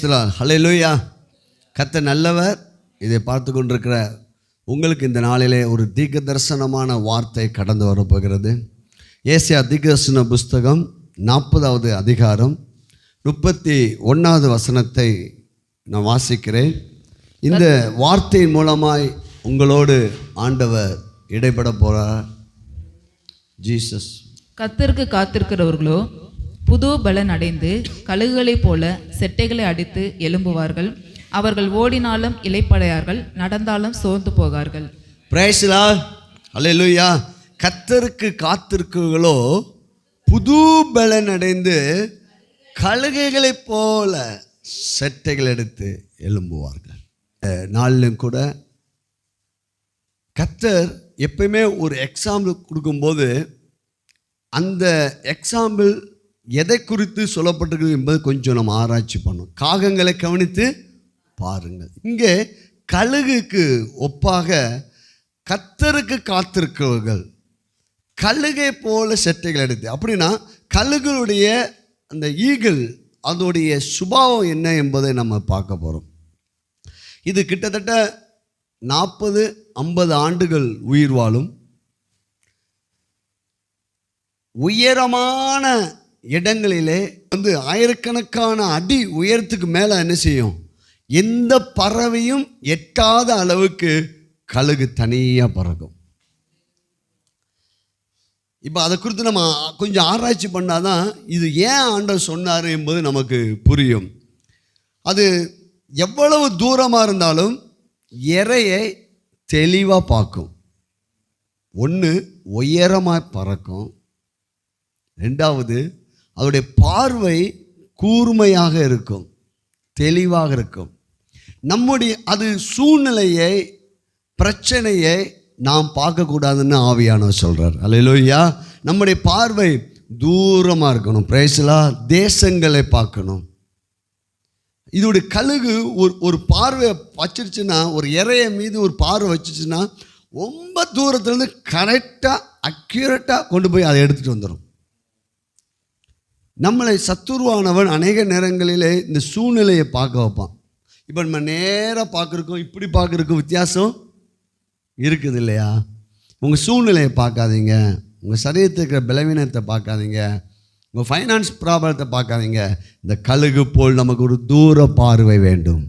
தி Lord. ஹல்லேலூயா. கர்த்தர் நல்லவர். இதை பார்த்து கொண்டிருக்கிற உங்களுக்கு இந்த நாளிலே ஒரு தீர்க்க தரிசனமான வார்த்தை கடந்து வரப்போகிறது. ஏசாயா தீர்க்கதரிசன புஸ்தகம் 40வது அதிகாரம் 31வது வசனத்தை நான் வாசிக்கிறேன். இந்த வார்த்தையின் மூலமாய் உங்களோடு ஆண்டவர் இடைப்பட போகிறார். ஜீசஸ். கர்த்தருக்கு காத்திருக்கிறவர்களோ புது பலன் அடைந்து கழுகுகளைப் போல செட்டைகளை அடித்து எழும்புவார்கள். அவர்கள் ஓடினாலும் இளைப்படையார்கள், நடந்தாலும் சோர்ந்து போகார்கள். Praise the Lord. ஹல்லேலூயா. கர்த்தருக்கு காத்திருக்கிறவர்களோ புது பலன் அடைந்து கழுகுகளைப் போல செட்டைகள் எடுத்து எழும்புவார்கள். நாளிலும் கூட கர்த்தர் எப்பயுமே ஒரு எக்ஸாம்பிள் கொடுக்கும்போது அந்த எக்ஸாம்பிள் எதை குறித்து சொல்லப்பட்டிருக்கு என்பது கொஞ்சம் நம்ம ஆராய்ச்சி பண்ணோம். காகங்களை கவனித்து பாருங்கள். இங்கே கழுகுக்கு ஒப்பாக கர்த்தருக்கு காத்திருக்கிறவர்கள் கழுகை போல செட்டைகள் எடுத்து, அப்படின்னா கழுகுடைய அந்த ஈகிள் அதோடைய சுபாவம் என்ன என்பதை நம்ம பார்க்க போகிறோம். இது கிட்டத்தட்ட 40-50 ஆண்டுகள் உயிர் வாழும். உயரமான இடங்களிலே ஆயிரக்கணக்கான அடி உயரத்துக்கு மேலே என்ன செய்யும், எந்த பறவையும் எட்டாத அளவுக்கு கழுகு தனியாக பறக்கும். இப்போ அதை குறித்து நம்ம கொஞ்சம் ஆராய்ச்சி பண்ணாதான் இது ஏன் ஆண்டவர் சொன்னார் என்பது நமக்கு புரியும். அது எவ்வளவு தூரமாக இருந்தாலும் இரையை தெளிவாக பார்க்கும். ஒன்று உயரமாக பறக்கும், ரெண்டாவது அதோடைய பார்வை கூர்மையாக இருக்கும், தெளிவாக இருக்கும். நம்முடைய அது சூழ்நிலையை பிரச்சனையை நாம் பார்க்கக்கூடாதுன்னு ஆவியானவர் சொல்கிறார். அல்லேலூயா. நம்முடைய பார்வை தூரமாக இருக்கணும். Praise the Lord. தேசங்களை பார்க்கணும். இதோடைய கழுகு ஒரு பார்வை வச்சிருச்சுன்னா, ஒரு இறைய மீது ஒரு பார்வை வச்சிருச்சுன்னா ரொம்ப தூரத்துலேருந்து கரெக்டாக அக்யூரேட்டாக கொண்டு போய் அதை எடுத்துகிட்டு வந்துடும். நம்மளை சத்துருவானவன் அநேக நேரங்களிலே இந்த சூழ்நிலையை பார்க்க வைப்பான். இப்போ நம்ம நேராக பார்க்குறக்கும் இப்படி பார்க்குறக்கும் வித்தியாசம் இருக்குது இல்லையா? உங்கள் சூழ்நிலையை பார்க்காதீங்க, உங்கள் சரீரத்தில் இருக்கிற பலவீனத்தை பார்க்காதீங்க, உங்கள் ஃபைனான்ஸ் ப்ராப்ளத்தை பார்க்காதீங்க. இந்த கழுகு போல் நமக்கு ஒரு தூர பார்வை வேண்டும்.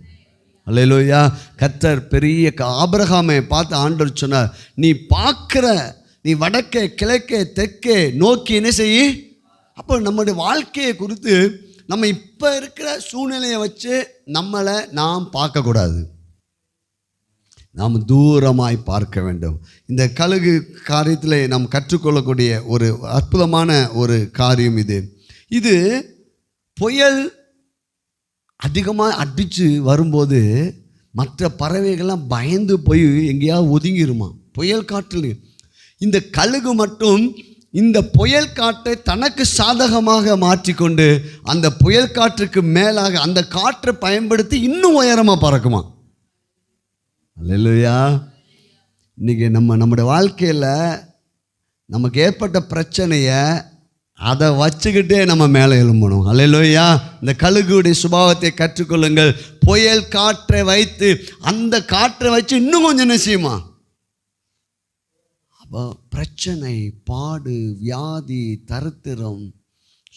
அல்லேலூயா. கர்த்தர் பெரிய ஆபிரகாமை பார்த்து ஆண்டவர் சொன்னார், நீ பார்க்குற நீ வடக்கே கிழக்கே தெற்கே நோக்கி என்ன செய்ய. அப்போ நம்முடைய வாழ்க்கையை குறித்து நம்ம இப்போ இருக்கிற சூழ்நிலையை வச்சு நம்மளை நாம் பார்க்கக்கூடாது, நாம் தூரமாய் பார்க்க வேண்டும். இந்த கழுகு காரியத்தில் நாம் கற்றுக்கொள்ளக்கூடிய ஒரு அற்புதமான ஒரு காரியம் இது. இது புயல் அதிகமாக அடித்து வரும்போது மற்ற பறவைகள்லாம் பயந்து போய் எங்கேயாவது ஒதுங்கிருமா புயல் காற்றில். இந்த கழுகு மட்டும் இந்த புயல் காற்றை தனக்கு சாதகமாக மாற்றிக்கொண்டு அந்த புயல் காற்றுக்கு மேலாக அந்த காற்றை பயன்படுத்தி இன்னும் உயரமாக பறக்குமா. அல்லேலூயா. இன்றைக்கி நம்முடைய வாழ்க்கையில் நமக்கு ஏற்பட்ட பிரச்சனையை அதை வச்சுக்கிட்டே நம்ம மேலே எழும்பணும். அல்லேலூயா. இந்த கழுகுடைய சுபாவத்தை கற்றுக்கொள்ளுங்கள். புயல் காற்றை வைத்து அந்த காற்றை வச்சு இன்னும் கொஞ்சம் என்ன செய்யுமா. அப்போ பிரச்சனை, பாடு, வியாதி, தரித்திரம்,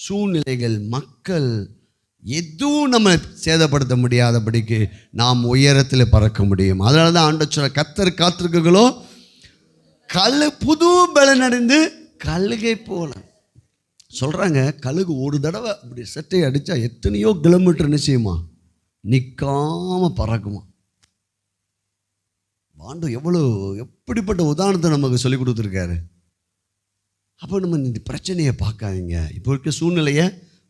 சூழ்நிலைகள், மக்கள் எதுவும் நம்ம சேதப்படுத்த முடியாதபடிக்கு நாம் உயரத்தில் பறக்க முடியும். அதனால தான் ஆண்டவர் சொல்ற, கர்த்தர் காத்திருக்கிறவர்களோ புது பலன் அடைந்து கழுகை போல சொல்கிறாங்க. கழுகு ஒரு தடவை அப்படி செட்டை அடித்தா எத்தனையோ கிலோமீட்டர் நிச்சயமா நிற்காமல் பறக்குமா. ஆண்டவர் எப்படிப்பட்ட உதாரணத்தை நமக்கு சொல்லி கொடுத்துருக்காரு. அப்போ நம்ம இந்த பிரச்சனையை பார்க்காதீங்க, இப்போ இருக்க சூழ்நிலையை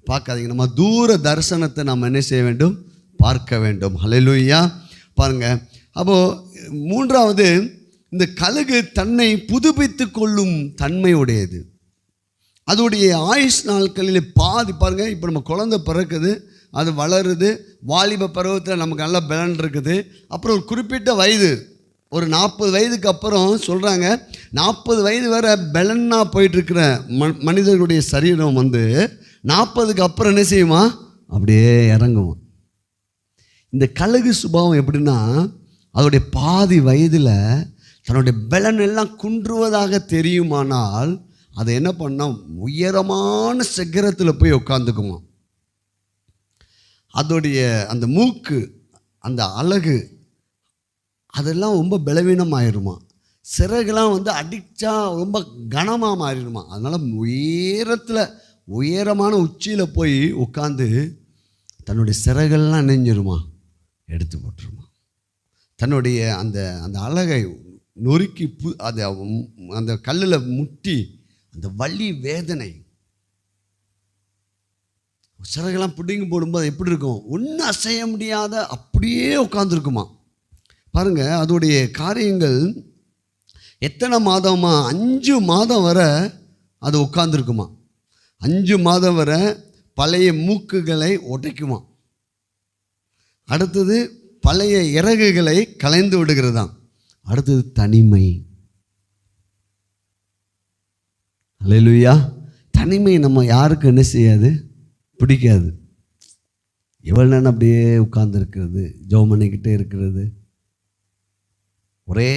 பார்க்காதீங்க, நம்ம தூர தரிசனத்தை நம்ம என்ன செய்ய வேண்டும், பார்க்க வேண்டும். ஹல்லேலூயா. பாருங்கள். அப்போது மூன்றாவது, இந்த கழுகு தன்னை புதுப்பித்து கொள்ளும் தன்மை உடையது. அதோடைய ஆயுஷ் நாட்களில் பாதி பாருங்கள். இப்போ நம்ம குழந்தை பிறக்குது, அது வளருது, வாலிப பருவத்தில் நமக்கு நல்ல பலன் இருக்குது. அப்புறம் ஒரு குறிப்பிட்ட வயது, ஒரு 40 வயதுக்கு அப்புறம் சொல்கிறாங்க, 40 வயது வரை பலனாக போயிட்டுருக்கிற மனிதர்களுடைய சரீரம் 40க்கு அப்புறம் என்ன செய்யுமா, அப்படியே இறங்குமா. இந்த கழுகு சுபாவம் எப்படின்னா, அதோடைய பாதி வயதில் தன்னுடைய பலன் எல்லாம் குன்றுவதாக தெரியுமானால் அதை என்ன பண்ணால் உயரமான சிகரத்தில் போய் உட்காந்துக்குமா. அதோடைய அந்த மூக்கு, அந்த அழகு, அதெல்லாம் ரொம்ப பலவீனமாயிருமா. சிறகுலாம் அடித்தா ரொம்ப கனமாக மாறிடுமா. அதனால் உயரமான உச்சியில் போய் உட்காந்து தன்னுடைய சிறகெல்லாம் நெஞ்சிருமா, எடுத்து போட்டுருமா. தன்னுடைய அந்த அந்த அழகை நொறுக்கி அதை அந்த கல்லில் முட்டி அந்த வலி வேதனை சிறகெல்லாம் பிடிங்கி போடும்போது எப்படி இருக்கும், ஒன்றும் அசைய முடியாத அப்படியே உட்காந்துருக்குமா. பாருங்கள், அதோடைய காரியங்கள் எத்தனை மாதமா, 5 மாதம் வரை அது உட்காந்துருக்குமா. 5 மாதம் வரை பழைய மூக்குகளை உடைக்குமா. அடுத்தது பழைய இறகுகளை கலைந்து விடுகிறதாம். அடுத்தது தனிமை. அல்லேலூயா. தனிமை நம்ம யாருக்கு என்ன செய்யாது, பிடிக்காது. எவ்வளோ நேரம் அப்படியே உட்கார்ந்துருக்கிறது, ஜெபம் பண்ணிக்கிட்டே இருக்கிறது, ஒரே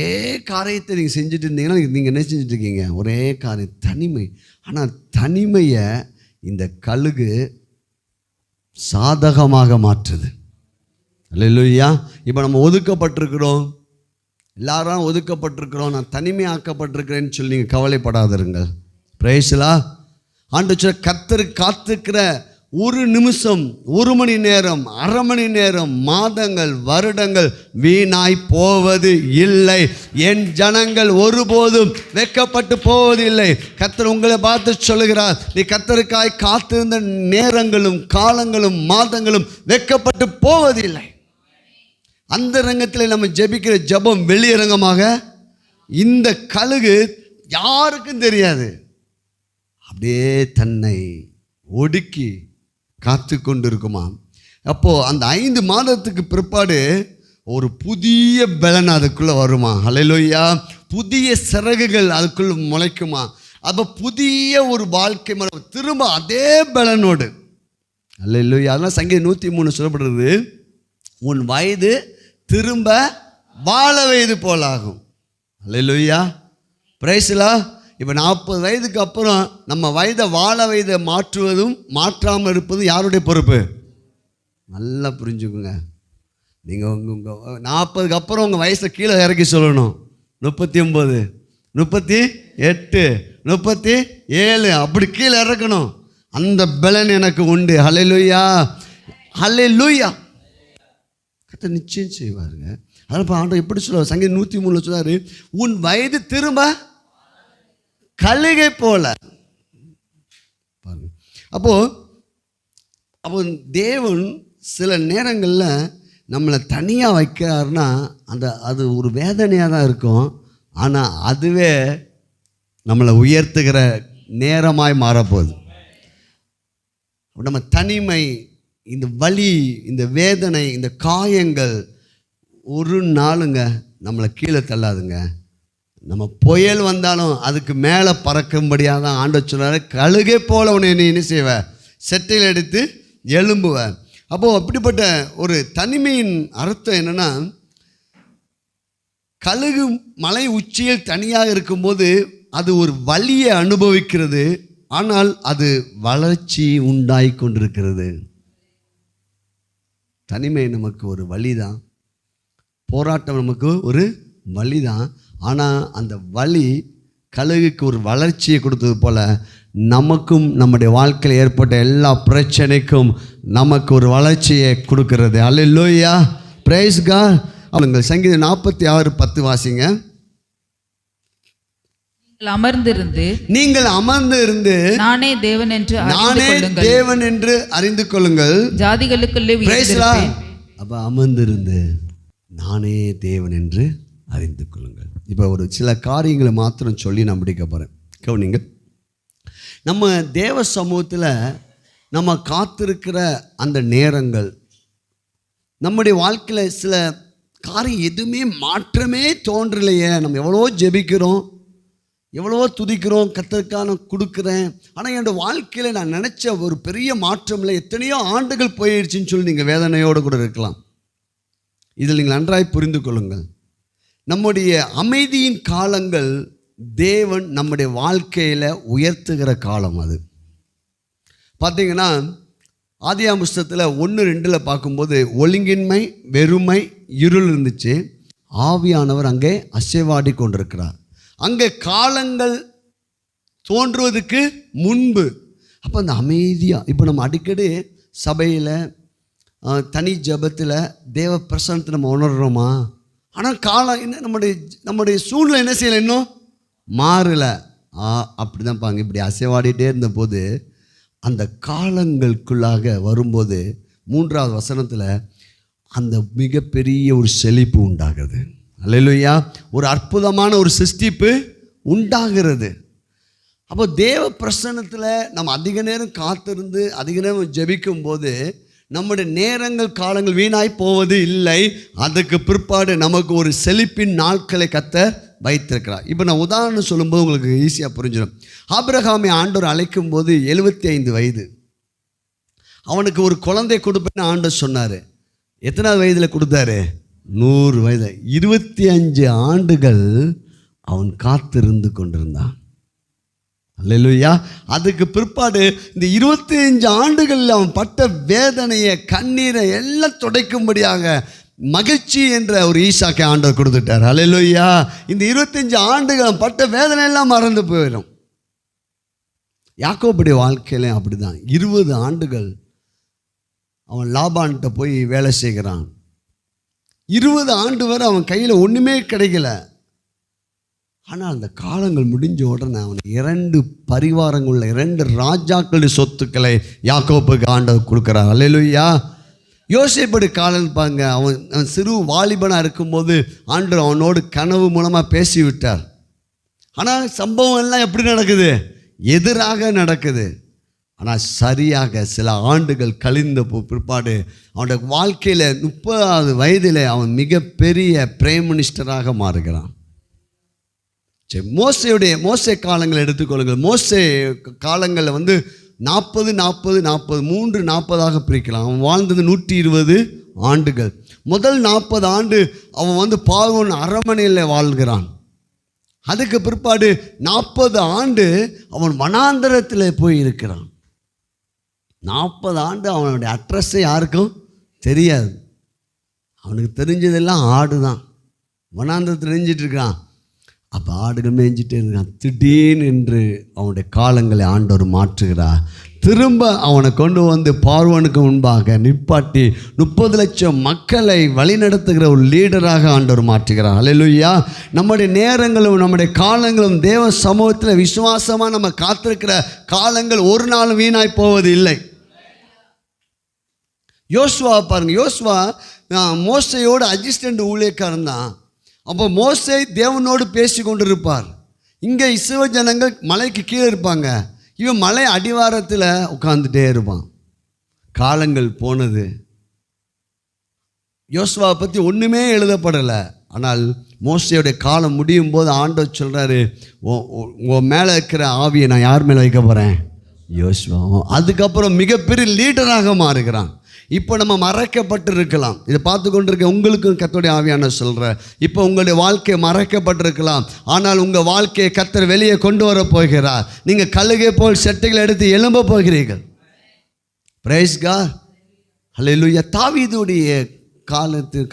காரியத்தை நீங்கள் செஞ்சுட்டு இருந்தீங்கன்னா நீங்கள் என்ன செஞ்சுட்டு இருக்கீங்க, ஒரே காரியம், தனிமை. ஆனால் தனிமையை இந்த கழுகு சாதகமாக மாற்றுது. அல்லேலூயா. இப்போ நம்ம ஒதுக்கப்பட்டிருக்கிறோம், எல்லாரும் ஒதுக்கப்பட்டிருக்கிறோம், நான் தனிமை ஆக்கப்பட்டிருக்கிறேன்னு சொல்லி நீங்கள் கவலைப்படாதிருங்கள். பிரைஸ்லா. ஆண்டவரே, கர்த்தர் காத்துக்கிற ஒரு நிமிஷம், 1 மணி நேரம், அரை மணி நேரம், மாதங்கள், வருடங்கள் வீணாய் போவது இல்லை. என் ஜனங்கள் ஒருபோதும் வெட்கப்பட்டு போவதில்லை. கர்த்தர் உங்களை பார்த்து சொல்லுகிறார், நீ கர்த்தருக்காய் காத்திருந்த நேரங்களும் காலங்களும் மாதங்களும் வெட்கப்பட்டு போவதில்லை. அந்த ரங்கத்தில் நம்ம ஜெபிக்கிற ஜெபம் வெளியரங்கமாக இந்த கழுகு யாருக்கும் தெரியாது, அப்படியே தன்னை ஒடுக்கி காத்து கொண்டு இருக்குமா. அப்போது அந்த 5 மாதத்துக்கு பிற்பாடு ஒரு புதிய பலன் அதுக்குள்ளே வருமா. அல்லேலூயா. புதிய சிறகுகள் அதுக்குள்ளே முளைக்குமா. அப்போ புதிய ஒரு வாழ்க்கை திரும்ப அதே பலனோடு. அல்லேலூயா. அதெல்லாம் சங்கீதம் 103 சொல்லப்படுறது, உன் வயது திரும்ப வாழ வயது போலாகும். அல்லேலூயா. பிரைஸ்லா. இப்போ 40 வயதுக்கு அப்புறம் நம்ம வயதை வாழ வயதை மாற்றுவதும் மாற்றாமல் இருப்பதும் யாருடைய பொறுப்பு? நல்லா புரிஞ்சுக்குங்க. நீங்கள் உங்கள் 40க்கு அப்புறம் உங்கள் வயசை கீழே இறக்கி சொல்லணும். 39, 38, 37 அப்படி கீழே இறக்கணும். அந்த பலன் எனக்கு உண்டு. ஹல்லேலூயா, ஹல்லேலூயா. கர்த்தர் நிச்சயம் செய்வாருங்க. அதனால் ஆண்டவர் எப்படி சொல்லுவார், சங்கீதம் 103 சொன்னார், உன் வயது திரும்ப கழுகை போல. அப்போ தேவன் சில நேரங்களில் நம்மளை தனியாக வைக்கிறாருன்னா அது ஒரு வேதனையாக தான் இருக்கும். ஆனால் அதுவே நம்மளை உயர்த்துகிற நேரமாய் மாறப்போகுது. நம்ம தனிமை, இந்த வலி, இந்த வேதனை, இந்த காயங்கள் ஒரு நாளுங்க நம்மளை கீழே தள்ளாதுங்க. நம்ம புயல் வந்தாலும் அதுக்கு மேலே பறக்கும்படியாக தான் ஆண்டவர் சொன்னார், கழுகை போல உன்னை நீ என்ன செய்வ, செட்டையில் எடுத்து எழும்புவ. அப்போது அப்படிப்பட்ட ஒரு தனிமையின் அர்த்தம் என்னென்னா, கழுகு மலை உச்சியில் தனியாக இருக்கும்போது அது ஒரு வலியை அனுபவிக்கிறது, ஆனால் அது வளர்ச்சி உண்டாகி கொண்டிருக்கிறது. தனிமை நமக்கு ஒரு வலி தான், போராட்டம் நமக்கு ஒரு வலி தான். ஆனால் அந்த வலி கழுகுக்கு ஒரு வளர்ச்சியை கொடுத்தது போல் நமக்கும் நம்முடைய வாழ்க்கையில் ஏற்பட்ட எல்லா பிரச்சனைக்கும் நமக்கு ஒரு வளர்ச்சியை கொடுக்கிறது. அல்லேலூயா, பிரைஸ் காட். அவங்கள் சங்கீதம் 46:10 வாசிங்க. நீங்கள் அமர்ந்திருந்து நானே தேவன் என்று அறிந்து கொள்ளுங்கள். ஜாதிகளுக்குள்ளே அப்போ அமர்ந்திருந்து நானே தேவன் என்று அறிந்து கொள்ளுங்கள். இப்போ ஒரு சில காரியங்களை மாத்திரம் சொல்லி நான் முடிக்க போகிறேன். கவனிங்க. நம்ம தேவ சமூகத்தில் நம்ம காத்திருக்கிற அந்த நேரங்கள், நம்முடைய வாழ்க்கையில் சில காரியம் எதுவுமே மாற்றமே தோன்றலையே. நம்ம எவ்வளோ ஜெபிக்கிறோம், எவ்வளவோ துதிக்கிறோம், கர்த்தருக்காக கொடுக்குறேன், ஆனால் என்னோடய வாழ்க்கையில் நான் நினச்ச ஒரு பெரிய மாற்றம் இல்லை, எத்தனையோ ஆண்டுகள் போயிடுச்சுன்னு சொல்லி நீங்கள் வேதனையோடு கூட இருக்கலாம். இதில் நீங்கள் நன்றாய் புரிந்து கொள்ளுங்கள். நம்முடைய அமைதியின் காலங்கள் தேவன் நம்முடைய வாழ்க்கையில் உயர்த்துகிற காலம். அது பார்த்தீங்கன்னா ஆதியாகம புஸ்தகத்தில் 1:2 பார்க்கும்போது ஒழுங்கின்மை, வெறுமை, இருள் இருந்துச்சு. ஆவியானவர் அங்கே அசைவாடி கொண்டிருக்கிறார். அங்கே காலங்கள் தோன்றுவதற்கு முன்பு. அப்போ அந்த அமைதியாக இப்போ நம்ம அடிக்கடி சபையில் தனி ஜபத்தில் தேவ பிரசன்னத்தை நம்ம உணர்கிறோமா? ஆனால் காலம் என்ன, நம்முடைய சூழ்நிலை என்ன செய்யலை, இன்னும் மாறலை. அப்படி தான் பாங்க. இப்படி அசைவாடிட்டே இருந்தபோது அந்த காலங்களுக்குள்ளாக வரும்போது 3வது வசனத்தில் அந்த மிகப்பெரிய ஒரு செழிப்பு உண்டாகிறது. அல்லேலூயா. ஒரு அற்புதமான ஒரு சிருஷ்டிப்பு உண்டாகிறது. அப்போ தேவ பிரசன்னத்தில் நம்ம அதிக நேரம் காத்திருந்து அதிக நேரம் ஜெபிக்கும் போது நம்முடைய நேரங்கள் காலங்கள் வீணாய் போவது இல்லை. அதுக்கு பிற்பாடு நமக்கு ஒரு செழிப்பின் நாட்களை கர்த்தர் வைத்திருக்கிறார். இப்போ நான் உதாரணம் சொல்லும்போது உங்களுக்கு ஈஸியாக புரிஞ்சிடும். ஆபிரகாமை ஆண்டவர் அழைக்கும் போது 75 வயது. அவனுக்கு ஒரு குழந்தை கொடுப்பேன்னு ஆண்டவர் சொன்னார். எத்தனாவது வயதில் கொடுத்தாரு? 100 வயது. 25 ஆண்டுகள் அவன் காத்திருந்து கொண்டிருந்தான். அல்லேலூயா. அதுக்கு பிற்பாடு இந்த 25 ஆண்டுகளில் அவன் பட்ட வேதனையை, கண்ணீரை எல்லாம் துடைக்கும்படியாக மகிழ்ச்சி என்ற ஒரு ஈசாக்கை ஆண்டவர் கொடுத்துட்டார். அல்லேலூயா. இந்த 25 ஆண்டுகள் பட்ட வேதனை எல்லாம் மறந்து போயிடும். யாக்கோபுடைய வாழ்க்கையில அப்படிதான். 20 ஆண்டுகள் அவன் லாபான்கிட்ட போய் வேலை செய்கிறான். 20 ஆண்டு வரை அவன் கையில் ஒன்றுமே கிடைக்கல. ஆனால் அந்த காலங்கள் முடிஞ்ச உடனே அவனுக்கு 2 பரிவாரங்களுள்ள 2 ராஜாக்களுடைய சொத்துக்களை யாக்கோபுக்கு ஆண்டவர் கொடுக்குறார். அல்லேலூயா. யோசேப்புடைய காலம் பாருங்க. அவன் சிறு வாலிபனாக இருக்கும்போது ஆண்டவர் அவனோடு கனவு மூலமாக பேசிவிட்டார். ஆனால் சம்பவம் எல்லாம் எப்படி நடக்குது? எதிராக நடக்குது. ஆனால் சரியாக சில ஆண்டுகள் கழிந்த பிற்பாடு அவனுடைய வாழ்க்கையில் 30வது வயதில் அவன் மிகப்பெரிய பிரைம் மினிஸ்டராக மாறுகிறான். மோசே காலங்களை எடுத்துக்கொள்ளுங்கள். மோசே காலங்களில் 40 40 40 3 40ஆக பிரிக்கலாம். அவன் வாழ்ந்தது 120 ஆண்டுகள். முதல் 40 ஆண்டு அவன் பார்வோன் அரண்மனையில் வாழ்கிறான். அதுக்கு பிற்பாடு 40 ஆண்டு அவன் வனாந்தரத்தில் போய் இருக்கிறான். 40 ஆண்டு அவனுடைய அட்ரஸே யாருக்கும் தெரியாது. அவனுக்கு தெரிஞ்சதெல்லாம் ஆடு தான். வனாந்தரத்தில் தெரிஞ்சிட்டு இருக்கான். அப்போ ஆடுகள் மேய்ஞ்சிட்டே இருக்கான். திடீர்னு என்று அவனுடைய காலங்களை ஆண்டவர் மாற்றுகிறார். திரும்ப அவனை கொண்டு பார்வோனுக்கு முன்பாக நிப்பாட்டி 30 லட்சம் மக்களை வழிநடத்துகிற ஒரு லீடராக ஆண்டவர் மாற்றுகிறார். அல்லேலூயா. நம்முடைய நேரங்களும் நம்முடைய காலங்களும் தேவ சமூகத்தில் விசுவாசமாக நம்ம காத்திருக்கிற காலங்கள் ஒரு நாளும் வீணாய் போவது இல்லை. யோசுவா பாருங்க. யோசுவா மோசையோடு அசிஸ்டண்ட் ஊழியக்காரன் தான். அப்போ மோசே தேவனோடு பேசி கொண்டு இருப்பார். இங்கே இஸ்ரவேல் ஜனங்கள் மலைக்கு கீழே இருப்பாங்க. இவன் மலை அடிவாரத்தில் உட்கார்ந்துட்டே இருப்பான். காலங்கள் போனது. யோசுவாவை பற்றி ஒன்றுமே எழுதப்படலை. ஆனால் மோசையோடைய காலம் முடியும் போது ஆண்டவர் சொல்கிறாரு, உன் மேலே இருக்கிற ஆவியை நான் யார் மேலே வைக்க போகிறேன்? யோசுவா. அதுக்கப்புறம் மிகப்பெரிய லீடராக மாறுகிறான். இப்போ நம்ம மறைக்கப்பட்டிருக்கலாம். இதை பார்த்து கொண்டிருக்க உங்களுக்கும் கர்த்தருடைய ஆவியானவர் சொல்கிறேன், இப்போ உங்களுடைய வாழ்க்கை மறைக்கப்பட்டிருக்கலாம். ஆனால் உங்கள் வாழ்க்கையை கர்த்தர் வெளியே கொண்டு வர போகிறார். நீங்கள் கழுகை போல் செட்டைகளை எடுத்து எழும்ப போகிறீர்கள். Praise God. அல்லேலூயா. தாவீதுடைய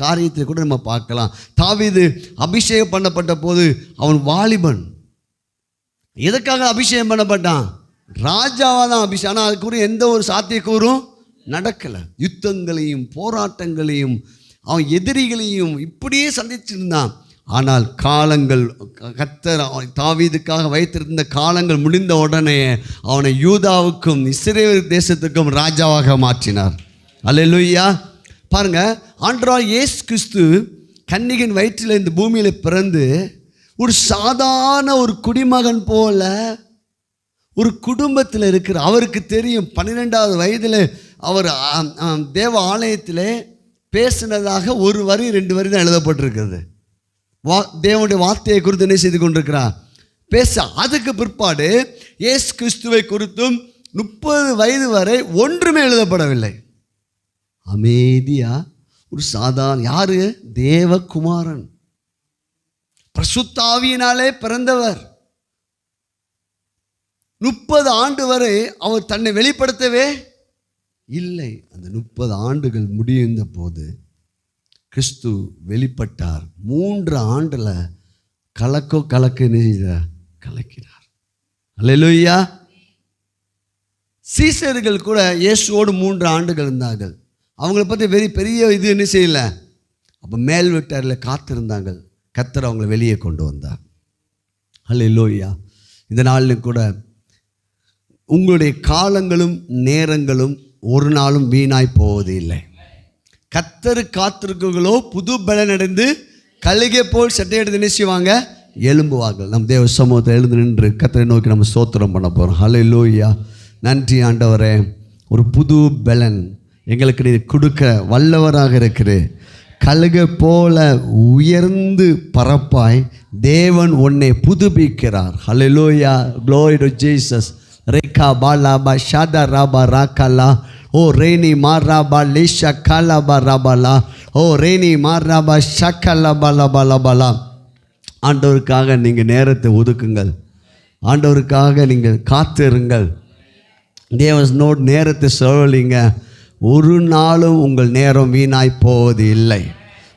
காரியத்தை கூட நம்ம பார்க்கலாம். தாவீது அபிஷேகம் பண்ணப்பட்ட போது அவன் வாலிபன். எதுக்காக அபிஷேகம் பண்ணப்பட்டான்? ராஜாவாக தான் அபிஷேகம். ஆனால் அதுக்குரிய எந்த ஒரு சாத்தியக்கூறும் நடக்கலை. யுத்தங்களையும் போராட்டங்களையும் அவன் எதிரிகளையும் இப்படியே சந்திச்சிருந்தான். ஆனால் காலங்கள் கர்த்தர் தாவீதுக்காக வைத்திருந்த காலங்கள் முடிந்த உடனே அவனை யூதாவுக்கும் இஸ்ரவேல் தேசத்துக்கும் ராஜாவாக மாற்றினார். அல்லேலூயா. பாருங்க, ஆண்டவராகிய இயேசு கிறிஸ்து கன்னிகையின் வயிற்றில் இந்த பூமியில் பிறந்து ஒரு சாதாரண ஒரு குடிமகன் போல ஒரு குடும்பத்தில் இருக்கிற அவருக்கு தெரியும். 12வது வயதில் அவர் தேவ ஆலயத்தில் பேசினதாக 1 வரி 2 வரி தான் எழுதப்பட்டிருக்கிறது. தேவனுடைய வார்த்தையை குறித்து என்ன செய்து கொண்டிருக்கிறார்? பேச. அதுக்கு பிற்பாடு இயேசு கிறிஸ்துவை குறித்தும் 30 வயது வரை ஒன்றுமே எழுதப்படவில்லை. அமைதியாக ஒரு சாதாரண யாரு? தேவகுமாரன், பரிசுத்த ஆவியினாலே பிறந்தவர். 30 ஆண்டு வரை அவர் தன்னை வெளிப்படுத்தவே இல்லை. அந்த 30 ஆண்டுகள் முடிந்த போது கிறிஸ்து வெளிப்பட்டார். 3 ஆண்டுல கலக்கினார். அல்லேலூயா. சீசர்கள் கூட இயேசுவோடு 3 ஆண்டுகள் இருந்தார்கள். அவங்கள பற்றி பெரிய இது என்ன செய்யலை. அப்போ மேல் வீட்டாரில் காத்திருந்தாங்க. கர்த்தர் அவங்கள வெளியே கொண்டு வந்தார். அல்லேலூயா. இந்த நாளில் கூட உங்களுடைய காலங்களும் நேரங்களும் ஒரு நாளும் வீணாய் போவது இல்லை. கர்த்தர் காத்திருக்கங்களோ புது பலன் அடைந்து கழுகை போல் சட்டை எடுத்து என்ன செய்வாங்க? எழும்புவார்கள். நம் தேவ சமூகத்தை எழுந்து நின்று கர்த்தரை நோக்கி நம்ம ஸ்தோத்திரம் பண்ண போகிறோம். அல்லேலூயா. நன்றி ஆண்டவரே, ஒரு புது பலன் எங்களுக்கு நீ கொடுக்க வல்லவராக இருக்கிறேன். கழுகை போல உயர்ந்து பரப்பாய் தேவன் உன்னை புதுப்பிக்கிறார். ஹல்லேலூயா. Glory to Jesus. ரேகா பாலாபா ஷாதா ராபா ராக்கலா ஓ ரேனி மாராபா லிஷா காலாபா ராபாலா ஓ ரேனி மாராபா ஷக்கலா பாலா பாலா பாலா. ஆண்டவருக்காக நீங்கள் நேரத்தை ஒதுக்குங்கள். ஆண்டவருக்காக நீங்கள் காத்திருங்கள். தேவனோடு நேரத்தை செலவழிங்க. ஒரு நாளும் உங்கள் நேரம் வீணாய் போவது இல்லை.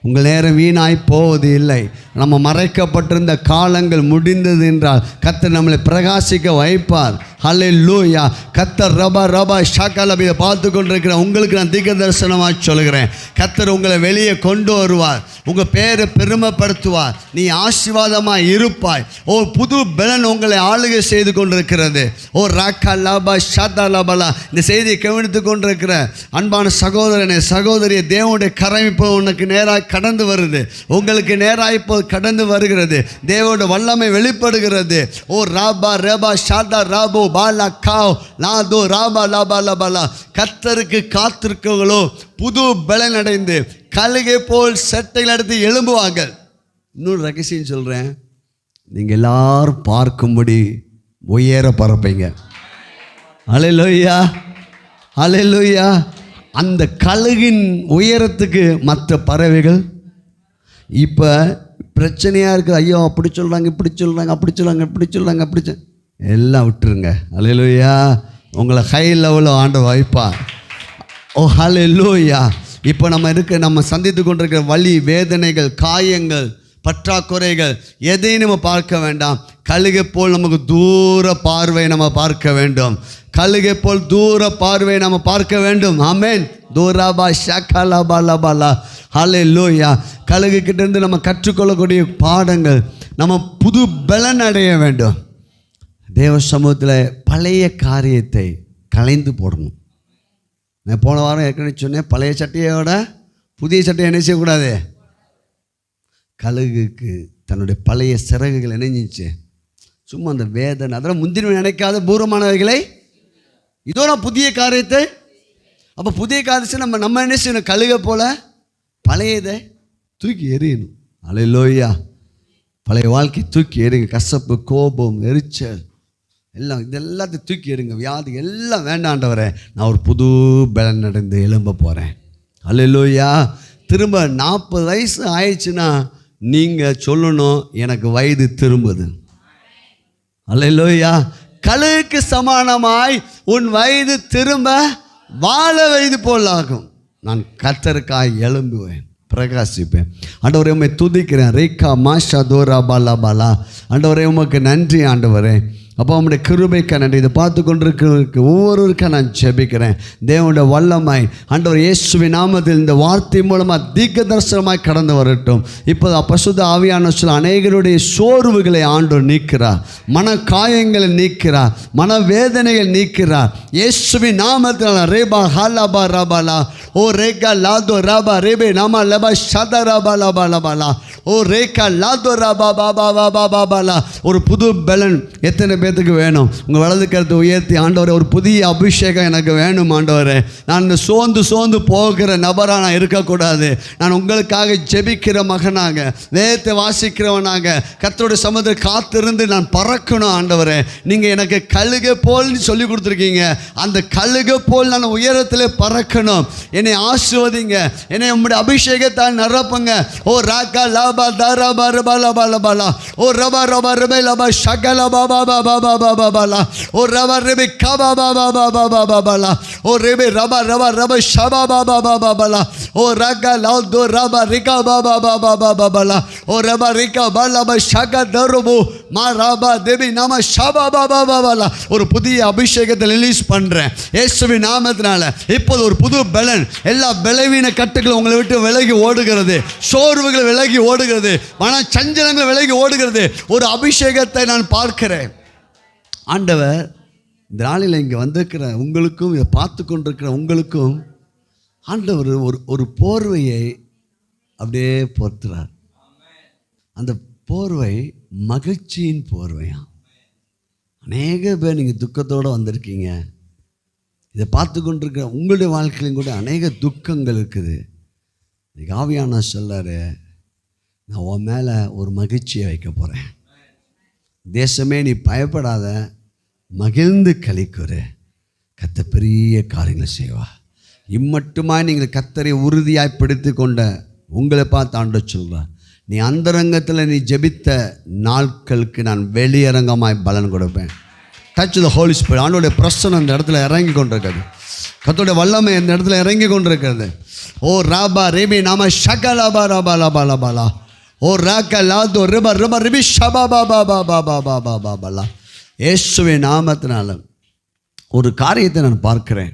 உங்கள் நேரம் வீணாய் போவது இல்லை. நம்ம மறைக்கப்பட்டிருந்த காலங்கள் முடிந்தது என்றால் கர்த்தர் நம்மளை பிரகாசிக்க வைப்பார். ஹல்லேலூயா. கர்த்தர் ரபா ஷாக்கலபியை பார்த்து கொண்டிருக்கிற உங்களுக்கு நான் தீர்க்க தரிசனமாக சொல்கிறேன். கர்த்தர் உங்களை வெளியே கொண்டு வருவார். உங்கள் பேரை பெருமைப்படுத்துவார். நீ ஆசீர்வாதமாக இருப்பாய். ஓ புது பலன் உங்களை ஆளுகை செய்து கொண்டிருக்கிறது. ஓ ராக்கா லாபா ஷாதா லாபலா. இந்த செய்தியை கவனித்து கொண்டிருக்கிற அன்பான சகோதரனே சகோதரியை தேவனுடைய கரம் இப்போ உனக்கு நேராக கடந்து வருது. உங்களுக்கு நேராக இப்போ கடந்து வருகிறது. தேவனுடைய வல்லமை வெளிப்படுகிறது. ஓ ராபா ரபா ஷாதா ராபோ பாலா காவ் லாதோ ராபா லாபா லபாலா. கர்த்தருக்கு காத்திருக்கவங்களோ புது பலன் அடைந்து கழுகை போல் சட்டைகள் எடுத்து எழும்புவாங்க. இன்னொரு ரகசியம் சொல்கிறேன். நீங்கள் எல்லாரும் பார்க்கும்படி உயர பறப்பீங்க. அல்லேலூயா. அல்லேலூயா. அந்த கழுகின் உயரத்துக்கு மற்ற பறவைகள் இப்போ பிரச்சனையாக இருக்குது. ஐயோ அப்படி சொல்கிறாங்க இப்படி சொல்கிறாங்க அப்படி சொல்கிறாங்க இப்படி சொல்கிறாங்க அப்படி எல்லாம் விட்டுருங்க. அல்லேலூயா. உங்களை ஹை லெவலில் ஆண்டவர் வைப்பார். ஓ அல்லேலூயா. இப்போ நம்ம சந்தித்து கொண்டிருக்கிற வலி வேதனைகள் காயங்கள் பற்றாக்குறைகள் எதையும் நம்ம பார்க்க வேண்டாம். கழுகை போல் நமக்கு தூர பார்வை நம்ம பார்க்க வேண்டும். கழுகை போல் தூர பார்வை நம்ம பார்க்க வேண்டும். ஆமென். தூராபா ஷாக்காலா பாலா பாலா. ஹல்லேலூயா. கழுகு கிட்டேருந்து நம்ம கற்றுக்கொள்ளக்கூடிய பாடங்கள் நம்ம புது பலன் அடைய வேண்டும். தேவ சமூகத்தில் பழைய காரியத்தை களைந்து போடணும். நான் போன வாரம் ஏற்கனவே சொன்னேன், பழைய சட்டையோட புதிய சட்டையை என்ன செய்யக்கூடாது. கழுகுக்கு தன்னுடைய பழைய சிறகுகள் இணைஞ்சிச்சு. சும்மா அந்த வேதனை அதெல்லாம் முந்தின நினைக்காத பூர்வமானவைகளை இதோ நான் புதிய காரியத்தை. அப்போ புதிய காரியத்தை நம்ம என்ன செய்யணும்? கழுகை போல பழையதை தூக்கி எறியணும். அல்லேலூயா. பழைய வாழ்க்கை தூக்கி எறிங்க. கசப்பு கோபம் எரிச்சல் எல்லாம் இதெல்லாத்தையும் தூக்கி எறிங்க. வியாதி எல்லாம் வேண்டாண்டவரே, நான் ஒரு புது பலன் அடைந்து எழும்ப போகிறேன். அல்லேலூயா. திரும்ப 40 வயசு ஆயிடுச்சுன்னா நீங்கள் சொல்லணும், எனக்கு வயது திரும்புது. அல்லேலூயா. கழுகுக்கு சமானமாய் உன் வயது திரும்ப வாழ வயது போல் ஆகும். நான் கர்த்தருக்காய் எழும்புவேன், பிரகாசிப்பேன். ஆண்டவரே உம்மை துதிக்கிறேன். ரேகா மாஷா தோரா பாலா பாலா. ஆண்டவரே உமக்கு நன்றி ஆண்டவரே. அப்போ அவனுடைய கிருபைக்கு நன்றி. இதை பார்த்து கொண்டிருக்கிறவருக்கு ஒவ்வொருவருக்கா நான் ஜெபிக்கிறேன். தேவனுடைய வல்லமை ஆண்டவர் இயேசுவின் நாமத்தில் இந்த வார்த்தை மூலமாக தீர்க்க தரிசனமாய் கடந்து வரட்டும். இப்போது பரிசுத்த ஆவியான சொல்ல அநேகருடைய சோர்வுகளை ஆண்டவர் நீக்கிறார். மன காயங்களை நீக்கிறார். மனவேதனைகள் நீக்கிறார். இயேசுவின் நாமத்தில் ரேபா ஹாலாபா ராபாலா ஓ ரேகா லாதோ ராபா ரேபே நாமா லபா ஷதா ராபா லபா லபாலா ஓ ரேகா லாதோ ரபா பாபா பாபா பாபாலா. ஒரு புது பலன் எத்தனை பேத்துக்கு வேணும்? உங்கள் வலது கருத்தை உயர்த்தி, ஆண்டவரே ஒரு புதிய அபிஷேகம் எனக்கு வேணும் ஆண்டவரே. நான் இந்த சோர்ந்து போகிற நபராக நான் இருக்கக்கூடாது. நான் உங்களுக்காக ஜெபிக்கிற மகனாக, வேதத்தை வாசிக்கிறவனாக கர்த்தருடைய சமூகத்தில் காத்திருந்து நான் பறக்கணும் ஆண்டவரே. நீங்கள் எனக்கு கழுகை போல்னு சொல்லி கொடுத்துருக்கீங்க. அந்த கழுகை போல் நான் உயரத்தில் பறக்கணும். என்னை ஆசீர்வதிங்க, என்னை உம்முடைய அபிஷேகத்தால் நிரப்புங்க. ஓ ராகா லாபா தாரபா ரபா லபா லபாலா. ஓ ரபா ரபா ரபே லபா ஷகல பாபா பாபா பாபா பாபாலா. ஓ ரபா ரபே கபா பாபா பாபா பாபாலா. ஓ ரபே ரபா ரபா ரபா ஷபா பாபா பாபாலா. ஓ ராகா லாதோ ரபா ரிகா பாபா பாபா பாபாலா. ஓ ரபா ரிகா பாலபா ஷக தருபு மா ரபா தேவி நாம ஷபா பாபா பாபாலா. ஒரு புதிய அபிஷேகத்தை ரிலீஸ் பண்ணுறேன் இயேசுவின் நாமத்தினால. இப்போது ஒரு புது பலன், எல்லா பலவீன கட்டுகளும் உங்களை விட்டு விலகி ஓடுகிறது, சோர்வுகள் விலகி ஓடுகிறது, மன சஞ்சலங்கள் விலகி ஓடுகிறது. ஒரு அபிஷேகத்தை நான் பார்க்கிறேன். ஆண்டவர் இந்த நாளில் இங்கே வந்திருக்கிற உங்களுக்கும், இதை பார்த்து கொண்டிருக்கிற உங்களுக்கும் ஆண்டவர் ஒரு போர்வையை அப்படியே போர்த்துறார். அந்த போர்வை மகிழ்ச்சியின் போர்வையாம். அநேக பேர் நீங்கள் துக்கத்தோடு வந்திருக்கீங்க. இதை பார்த்து கொண்டிருக்கிற உங்களுடைய வாழ்க்கையிலும் கூட அநேக துக்கங்கள் இருக்குது. இன்னைக்கு ஆவியானவர் சொல்றாரு, நான் உன் மேலே ஒரு மகிழ்ச்சியை வைக்க போகிறேன். தேசமே நீ பயப்படாத, மகிழ்ந்து களிக்குறு, கர்த்தர் பெரிய காரியங்களை செய்வா. இம்மட்டுமாய் நீங்கள் கர்த்தரை உறுதியாய் பிடித்து கொண்ட உங்களை பார்த்து ஆண்டவர் சொல்கிறார், நீ அந்தரங்கத்தில் நீ ஜெபித்த நாட்களுக்கு நான் வெளியரங்கமாய் பலன் கொடுப்பேன். Touch the Holy Spirit. ஆண்டோடைய பிரசன்னம் அந்த இடத்துல இறங்கி கொண்டிருக்கிறது. கர்த்தருடைய வல்லமை அந்த இடத்துல இறங்கி கொண்டிருக்கிறது. ஓ ராபா ரேபி நாம ஷகலாபா ராபா லாபா லாபாலா. ஓ ராகா லாதோ ரிபா ரிபா ரிபி ஷபா பாபா பாபா பாபா பாபா பாலா. இயேசுவின் நாமத்தினால ஒரு காரியத்தை நான் பார்க்கிறேன்.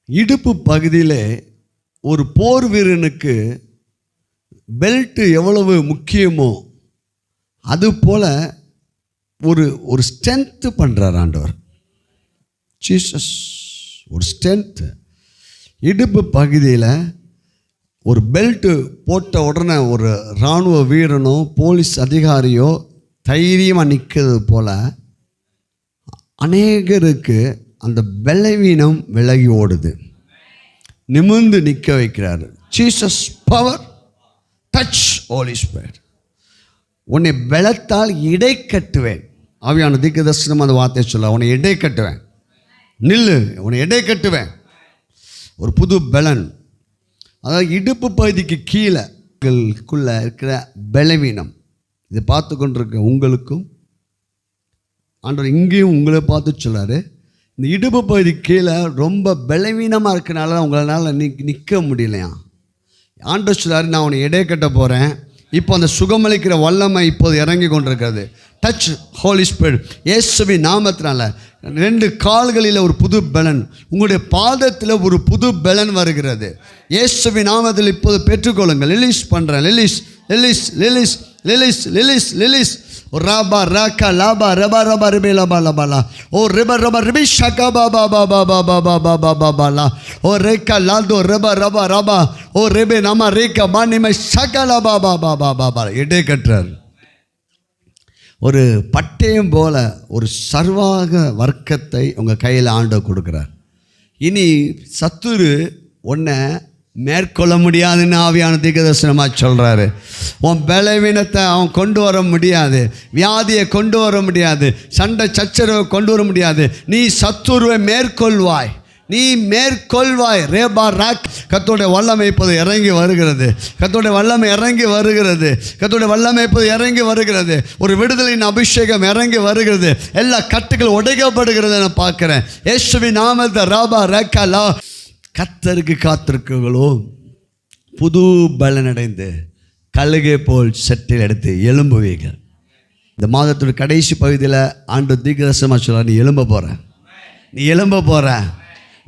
இடுப்பு பகுதியிலே ஒரு போர் வீரனுக்கு பெல்ட் எவ்வளவு முக்கியமோ அது போல ஒரு ஸ்ட்ரென்த்து பண்ணுறார் ஆண்டவர் ஜீசஸ். ஒரு ஸ்ட்ரென்த்து இடுப்பு பகுதியில் ஒரு பெல்ட்டு போட்ட உடனே ஒரு இராணுவ வீரனோ போலீஸ் அதிகாரியோ தைரியமாக நிற்கிறது போல் அநேகருக்கு அந்த பலவீனம் விலகி ஓடுது, நிமிர்ந்து நிற்க வைக்கிறாரு. Jesus power touch Holy Spirit. உன்னை பலத்தால் இடை கட்டுவேன். ஆவியான தீர்க்க தரிசனம் அந்த வார்த்தையை சொல்ல, உன்னை இடை கட்டுவேன், நில்லு, உன்னை இடை கட்டுவேன். ஒரு புது பலன். அதாவது இடுப்பு பகுதிக்கு கீழேக்குள்ளே இருக்கிற பலவீனம், இதை பார்த்து கொண்டிருக்க உங்களுக்கும் ஆண்டவர் இங்கேயும் உங்களை பார்த்து சொல்லாரு, இந்த இடுப்பு பகுதி கீழே ரொம்ப பலவீனமாக இருக்கனால உங்களால் நிற்க முடியலையா. ஆண்டவர் சொல்லாரு, நான் உன்னை இடை கட்ட போகிறேன். இப்போ அந்த சுகமளிக்கிற வல்லமை இப்போது இறங்கி கொண்டிருக்கிறது. Touch Holy Spirit. இயேசுவின் நாமத்தினால 2 கால்களில் ஒரு புது பலன், உங்களுடைய பாதத்தில் ஒரு புது பலன் வருகிறது. இயேசுவின் நாமத்தில் இப்போது பெற்றுக்கொள்ளுங்கள். ரிலீஸ் பண்ணுறேன். Release release release release release release. ராபா ராக்கா லாபா ரபா ரபா ரிபே லபா லபாலா. ஓ ரிபா ரபா ரிபி ஷகா பாபா பாபா பாபா பாபா பாபா பாலா. ஓ ரேக்கா லாதோ ரபா ரபா ரபா. ஓ ரெபே நாம ரேக்கா பானிமை ஷகலா பாபா பாபா பாபா. இடை கட்டுறார். ஒரு பட்டயம் போல ஒரு சர்வாக வர்க்கத்தை உங்கள் கையில் ஆண்டவர் கொடுக்குறார். இனி சத்துரு உன்னை மேற்கொள்ள முடியாதுன்னு ஆவியான தீர்க்கதரிசனமாக சொல்கிறாரு. உன் பலவீனத்தை அவன் கொண்டு வர முடியாது, வியாதியை கொண்டு வர முடியாது, சண்டை சச்சரவை கொண்டு வர முடியாது. நீ சத்துருவை மேற்கொள்வாய், நீ மேற்கொள்வாய். ரேபா ராக். கர்த்தருடைய வல்லமை இப்போது இறங்கி வருகிறது. கர்த்தருடைய வல்லமை இறங்கி வருகிறது. கர்த்தருடைய வல்லமை இப்போது இறங்கி வருகிறது. ஒரு விடுதலையின் அபிஷேகம் இறங்கி வருகிறது. எல்லா கட்டுகள் உடைக்கப்படுகிறது நான் பார்க்குறேன். இயேசுவின் நாமத்தை ராபா ரேக்கா லா. கர்த்தருக்கு காத்திருக்கீங்களோ புது பலனடைந்து கழுகை போல் சட்டில் எடுத்து எழும்புவீர்கள். இந்த மாதத்துடைய கடைசி பகுதியில் ஆண்டவர் தீர்க்கதரிசனமாக சொல்ல, நீ எழும்ப போகிற, நீ எழும்ப போகிற,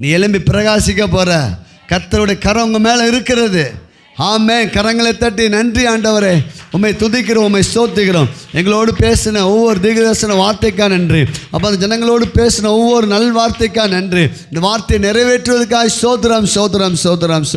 நீ எழும்பி பிரகாசிக்க போகிற. கர்த்தருடைய கரம் உங்கள் மேலே இருக்கிறது. ஆமென். கரங்களை தட்டி நன்றி ஆண்டவரே, உம்மை துதிக்கிறோம், உம்மை ஸ்தோத்திக்கிறோம். எங்களோடு பேசின ஒவ்வொரு தீர்க்கதரிசன வார்த்தைக்காக நன்றி. அப்போ அந்த ஜனங்களோடு பேசின ஒவ்வொரு நல் வார்த்தைக்காக நன்றி. இந்த வார்த்தையை நிறைவேற்றுவதற்காக ஸ்தோத்திரம் ஸ்தோத்திரம் ஸ்தோத்திரம்.